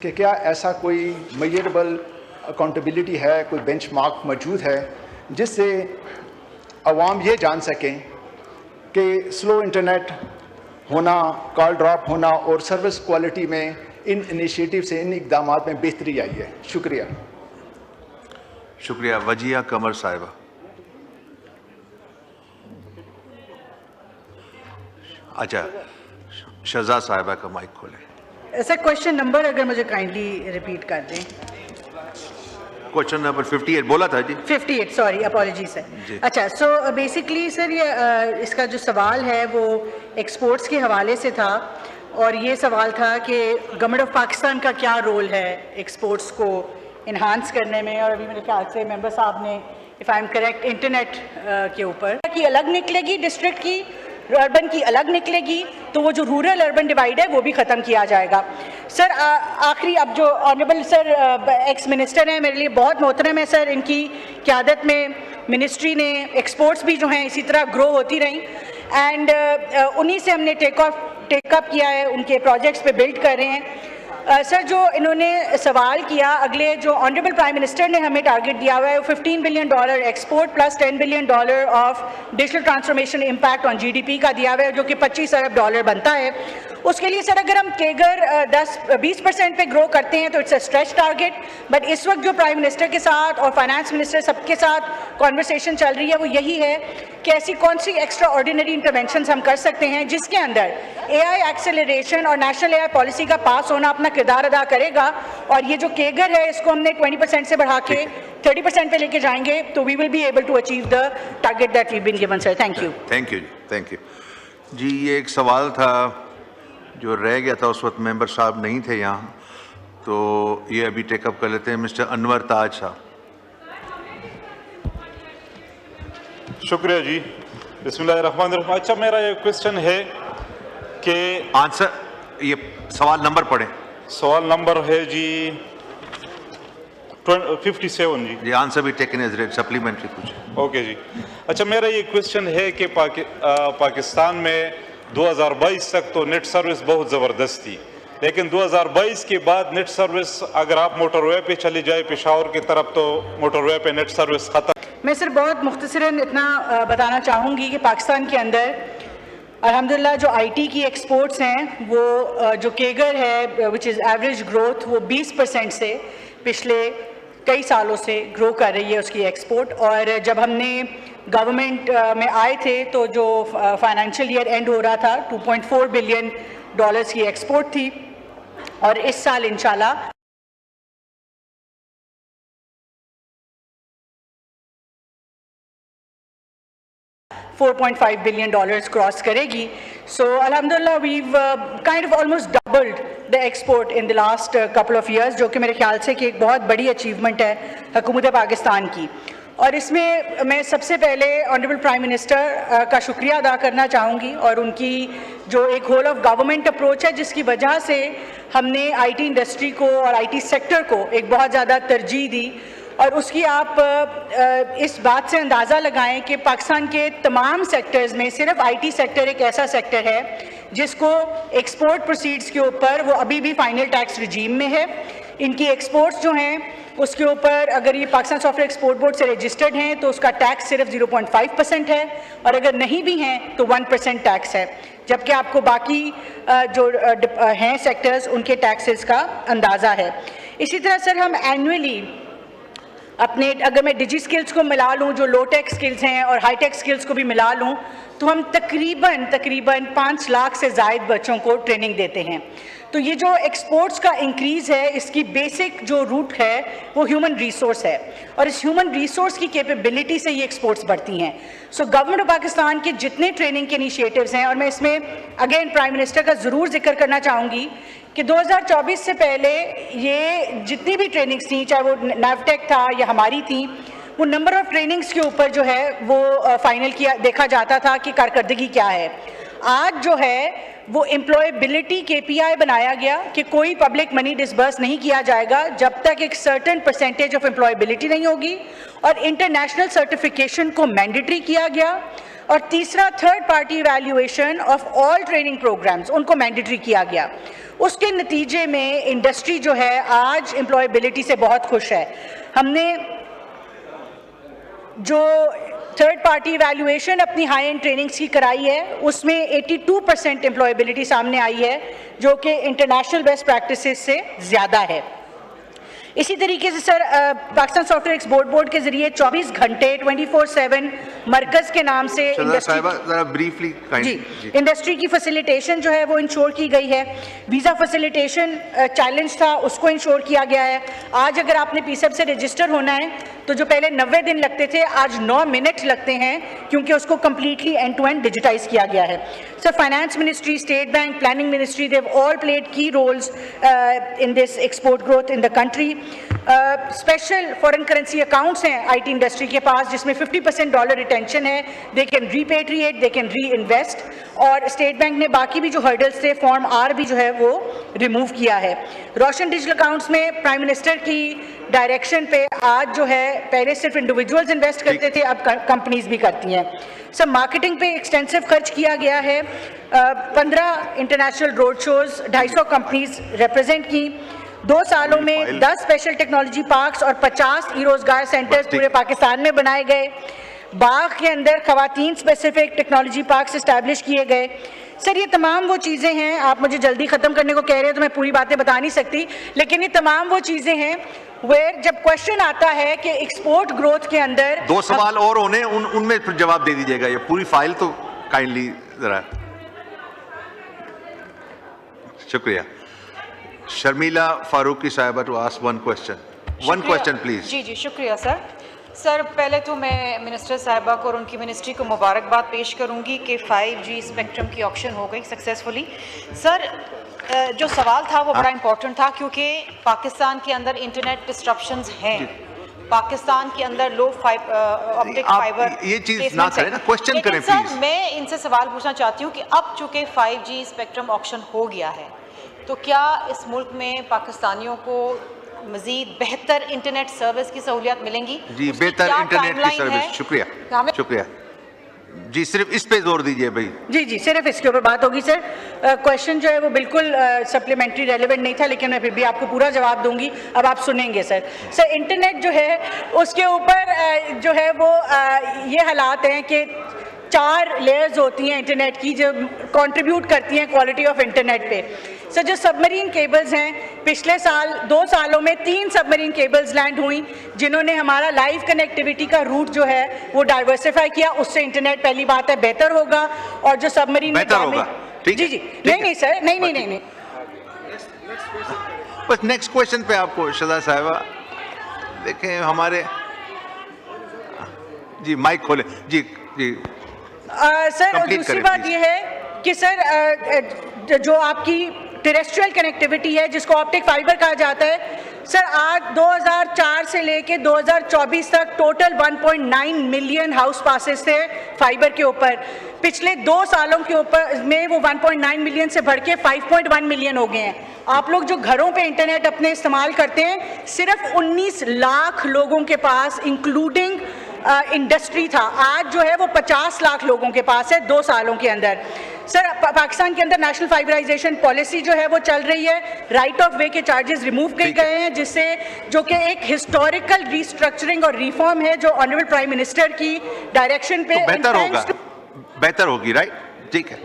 कि क्या ऐसा कोई मेजरेबल अकाउंटेबिलिटी है, कोई बेंचमार्क मौजूद है जिससे आवाम ये जान सकें कि स्लो इंटरनेट होना, कॉल ड्रॉप होना और सर्विस क्वालिटी में इन इनिशिएटिव से, इन इकदाम में बेहतरी आई है। शुक्रिया। शुक्रिया। वजिया कमर साहिबा। अच्छा, शहजाद साहिबा का माइक खोलें। सर क्वेश्चन नंबर अगर मुझे काइंडली रिपीट कर दें। क्वेश्चन नंबर 58 बोला था जी। 58, सॉरी, अपॉलॉजी सर। अच्छा, सो बेसिकली सर ये इसका जो सवाल है वो एक्सपोर्ट्स के हवाले से था और ये सवाल था कि गवर्नमेंट ऑफ पाकिस्तान का क्या रोल है एक्सपोर्ट्स को इन्हांस करने में। और अभी मेरे ख्याल से मेंबर साहब ने, if I am correct, internet के ऊपर की अलग निकलेगी, डिस्ट्रिक्ट की, अर्बन की अलग निकलेगी, तो वो जो रूरल अर्बन डिवाइड है वो भी ख़त्म किया जाएगा। सर आखिरी, अब जो ऑनरेबल सर एक्स मिनिस्टर हैं, मेरे लिए बहुत मोहतरम है सर, इनकी क़यादत में मिनिस्ट्री ने एक्सपोर्ट्स भी जो हैं इसी तरह ग्रो होती रहीं एंड उन्हीं से हमने टेकअप किया है, उनके प्रोजेक्ट्स पे बिल्ड कर रहे हैं। सर जो इन्होंने सवाल किया, अगले जो ऑनरेबल प्राइम मिनिस्टर ने हमें टारगेट दिया हुआ है वो $15 billion export plus $10 billion of digital transformation impact on GDP का दिया हुआ है, जो कि $25 अरब बनता है। उसके लिए सर अगर हम केगर 10-20% पे ग्रो करते हैं तो it's a stretch target, but इस वक्त जो प्राइम मिनिस्टर के साथ और फाइनेंस मिनिस्टर सबके साथ कॉन्वर्सेशन चल रही है वो यही है कि ऐसी कौन सी एक्स्ट्रा ऑर्डिनरी इंटरवेंशंस हम कर सकते हैं जिसके अंदर AI एक्सेलरेशन और नेशनल AI पॉलिसी का पास होना अपना किरदार अदा करेगा। और ये जो केगर है इसको हमने 20% से बढ़ा के 30% पे लेके जाएंगे, तो we will be able to achieve the target that we been given sir. Thank you. Thank you thank you जी। ये एक सवाल था जो रह गया था, उस वक्त मेंबर साहब नहीं थे यहाँ, तो ये अभी टेकअप कर लेते हैं। मिस्टर अनवर ताज साहब। शुक्रिया जी। बिस्मिल्लाहिर्रहमानिर्रहीम। अच्छा, मेरा ये क्वेश्चन है कि आंसर, ये सवाल नंबर पढ़ें। सवाल नंबर है जी 57 जी। जी, आंसर भी टेकन एज रेड, सप्लीमेंट्री कुछ। ओके जी। अच्छा, मेरा ये क्वेश्चन है कि पाकिस्तान में 2022 तक तो नेट सर्विस बहुत ज़बरदस्त थी, लेकिन 2022 के बाद नेट सर्विस, अगर आप मोटरवे पे चले जाए पेशावर की तरफ, तो मोटरवे पे नेट सर्विस ख़त्म। मैं सर बहुत मुख्तसरन इतना बताना चाहूँगी कि पाकिस्तान के अंदर अल्हम्दुलिल्लाह जो IT की एक्सपोर्ट्स हैं वो जो केगर है विच इज़ एवरेज ग्रोथ, वो 20% से पिछले कई सालों से ग्रो कर रही है उसकी एक्सपोर्ट। और जब हमने गवर्नमेंट में आए थे तो जो फाइनेंशियल ईयर एंड हो रहा था $2.4 बिलियन की एक्सपोर्ट थी, और इस साल इंशाल्लाह $4.5 बिलियन क्रॉस करेगी। सो अल्हम्दुलिल्लाह we've kind of almost doubled the export in the last couple of years, जो कि मेरे ख्याल से कि एक बहुत बड़ी अचीवमेंट है हुकूमत पाकिस्तान की। और इसमें मैं सबसे पहले ऑनरेबल प्राइम मिनिस्टर का शुक्रिया अदा करना चाहूँगी और उनकी जो एक होल ऑफ गवर्नमेंट अप्रोच है जिसकी वजह से हमने IT इंडस्ट्री को और IT सेक्टर को एक बहुत ज़्यादा तरजीह दी। और उसकी आप इस बात से अंदाज़ा लगाएं कि पाकिस्तान के तमाम सेक्टर्स में सिर्फ IT सेक्टर एक ऐसा सेक्टर है जिसको एक्सपोर्ट प्रोसीड्स के ऊपर वो अभी भी फाइनल टैक्स रिजीम में है। इनकी एक्सपोर्ट्स जो हैं उसके ऊपर अगर ये पाकिस्तान सॉफ्टवेयर एक्सपोर्ट बोर्ड से रजिस्टर्ड हैं तो उसका टैक्स सिर्फ 0.5% है, और अगर नहीं भी हैं तो 1% टैक्स है, जबकि आपको बाकी जो हैं सेक्टर्स उनके टैक्सेस का अंदाज़ा है। इसी तरह सर हम एनुअली अपने, अगर मैं डिजी स्किल्स को मिला लूँ, जो लो टेक स्किल्स हैं, और हाई टेक स्किल्स को भी मिला लूँ, तो हम तकरीबन 5 लाख से ज़ायद बच्चों को ट्रेनिंग देते हैं। तो ये जो एक्सपोर्ट्स का इंक्रीज़ है इसकी बेसिक जो रूट है वो ह्यूमन रिसोर्स है, और इस ह्यूमन रिसोर्स की कैपेबिलिटी से ये एक्सपोर्ट्स बढ़ती हैं। सो गवर्नमेंट ऑफ पाकिस्तान के जितने ट्रेनिंग के इनिशिएटिव्स हैं, और मैं इसमें अगेन प्राइम मिनिस्टर का ज़रूर जिक्र करना चाहूँगी कि 2024 से पहले ये जितनी भी ट्रेनिंग्स थी, चाहे वो नैवटेक था या हमारी थी, वो नंबर ऑफ़ ट्रेनिंग्स के ऊपर जो है वो फाइनल किया देखा जाता था कि कारकर्दगी क्या है। आज जो है वो एम्प्लॉयबिलिटी KPI बनाया गया कि कोई पब्लिक मनी डिसबर्स नहीं किया जाएगा जब तक एक सर्टेन परसेंटेज ऑफ एम्प्लॉयबिलिटी नहीं होगी, और इंटरनेशनल सर्टिफिकेशन को मैंडेटरी किया गया, और तीसरा third party evaluation of all training programmes उनको मैंडेटरी किया गया। उसके नतीजे में इंडस्ट्री जो है आज एम्प्लॉयबिलिटी से बहुत खुश है। हमने जो थर्ड पार्टी इवैल्यूएशन अपनी हाई एंड ट्रेनिंग्स की कराई है उसमें 82% एम्प्लॉयबिलिटी सामने आई है, जो कि इंटरनेशनल बेस्ट प्रैक्टिसेस से ज़्यादा है। इसी तरीके से sir Pakistan software export board के जरिए 24 घंटे 24/7 मरकज़ के नाम से ब्रीफली इंडस्ट्री की फैसिलिटेशन जो है वो इंश्योर की गई है। वीज़ा फैसिलिटेशन चैलेंज था, उसको इंश्योर किया गया है। आज अगर आपने पीसेब से रजिस्टर होना है तो जो पहले 90 दिन लगते थे आज 9 मिनट लगते हैं, क्योंकि उसको completely end to end digitize किया गया है। Sir finance ministry, state bank, planning ministry, they have all played key roles in this export growth in the country. Special foreign currency accounts हैं आईटी इंडस्ट्री के पास, जिसमें 50% dollar retention है। They can repatriate, they can reinvest. और state bank ने बाकी भी जो हर्डल्स थे फॉर्म आर भी जो है वो रिमूव किया है। रोशन डिजिटल अकाउंट्स में प्राइम मिनिस्टर की डायरेक्शन पे आज जो है, पहले सिर्फ इंडिविजुअल्स इन्वेस्ट करते थे, अब कंपनीज भी करती हैं। सर मार्केटिंग पे एक्सटेंसिव खर्च किया गया है। 15 international road shows, 250 companies represent की। 2 सालों में 10 स्पेशल टेक्नोलॉजी पार्क्स और 50 ई रोजगार सेंटर्स पूरे पाकिस्तान में बनाए गए। बाग के अंदर खवातीन स्पेसिफिक टेक्नोलॉजी पार्क्स इस्टेब्लिश किए गए। सर ये तमाम वो चीज़ें हैं, आप मुझे जल्दी ख़त्म करने को कह रहे हैं तो मैं पूरी बातें बता नहीं सकती, लेकिन ये तमाम वो चीज़ें हैं वेयर जब क्वेश्चन आता है कि एक्सपोर्ट ग्रोथ के अंदर 2 सवाल और होने, उनमें फिर जवाब दे दीजिएगा। ये पूरी फाइल तो काइंडली जरा। शुक्रिया। शर्मिला फारूकी साहिबा to ask one question please. जी शुक्रिया सर। सर पहले तो मैं मिनिस्टर साहिबा को और उनकी मिनिस्ट्री को मुबारकबाद पेश करूंगी कि 5G स्पेक्ट्रम की ऑक्शन हो गई सक्सेसफुली। सर जो सवाल था वो बड़ा इंपॉर्टेंट था, क्योंकि पाकिस्तान के अंदर इंटरनेट डिस्ट्रप्शंस हैं, पाकिस्तान के अंदर लो ऑप्टिक फाइबर ये चीज ना करें ना, क्वेश्चन करें सर प्लीज। मैं इनसे सवाल पूछना चाहती हूँ कि अब चूंकि 5G स्पेक्ट्रम ऑक्शन हो गया है, तो क्या इस मुल्क में पाकिस्तानियों को मजीद बेहतर इंटरनेट सर्विस की सहूलियत मिलेंगी? जी बेहतर इंटरनेट की सर्विस। शुक्रिया जी, सिर्फ इस पे जोर दीजिए भाई। जी सिर्फ इसके ऊपर बात होगी सर। क्वेश्चन जो है वो बिल्कुल सप्लीमेंट्री रेलेवेंट नहीं था, लेकिन मैं फिर भी आपको पूरा जवाब दूंगी, अब आप सुनेंगे सर। इंटरनेट जो है उसके ऊपर जो है वो ये हालात हैं कि 4 लेयर्स होती हैं इंटरनेट की जो कंट्रीब्यूट करती हैं क्वालिटी ऑफ इंटरनेट पे। सर जो सबमरीन केबल्स हैं, पिछले साल 2 सालों में 3 सबमरीन केबल्स लैंड हुई, जिन्होंने हमारा लाइव कनेक्टिविटी का रूट जो है वो डाइवर्सिफाई किया। उससे इंटरनेट पहली बात है बेहतर होगा, और जो सबमरीन बेहतर होगा। ठीक है। जी नहीं सर, नहीं। बस नेक्स्ट क्वेश्चन पे आपको शदा साहिबा देखें हमारे। जी माइक खोले जी। सर और दूसरी बात ये है कि सर जो आपकी टेरेस्ट्रियल कनेक्टिविटी है, जिसको ऑप्टिक फाइबर कहा जाता है, सर आज 2004 से लेके 2024 तक टोटल 1.9 मिलियन हाउस पासेस थे फाइबर के ऊपर। पिछले 2 सालों के ऊपर में वो 1.9 मिलियन से बढ़ के 5.1 मिलियन हो गए हैं। आप लोग जो घरों पे इंटरनेट अपने इस्तेमाल करते हैं, सिर्फ 19 लाख लोगों के पास इंक्लूडिंग इंडस्ट्री था, आज जो है वो 50 लाख लोगों के पास है 2 सालों के अंदर। सर पाकिस्तान के अंदर नेशनल फाइबराइजेशन पॉलिसी जो है वो चल रही है, राइट ऑफ वे के चार्जेस रिमूव किए गए हैं, जिससे जो कि एक हिस्टोरिकल रीस्ट्रक्चरिंग और रिफॉर्म है जो ऑनरेबल प्राइम मिनिस्टर की डायरेक्शन पे बेहतर होगी, राइट? ठीक है।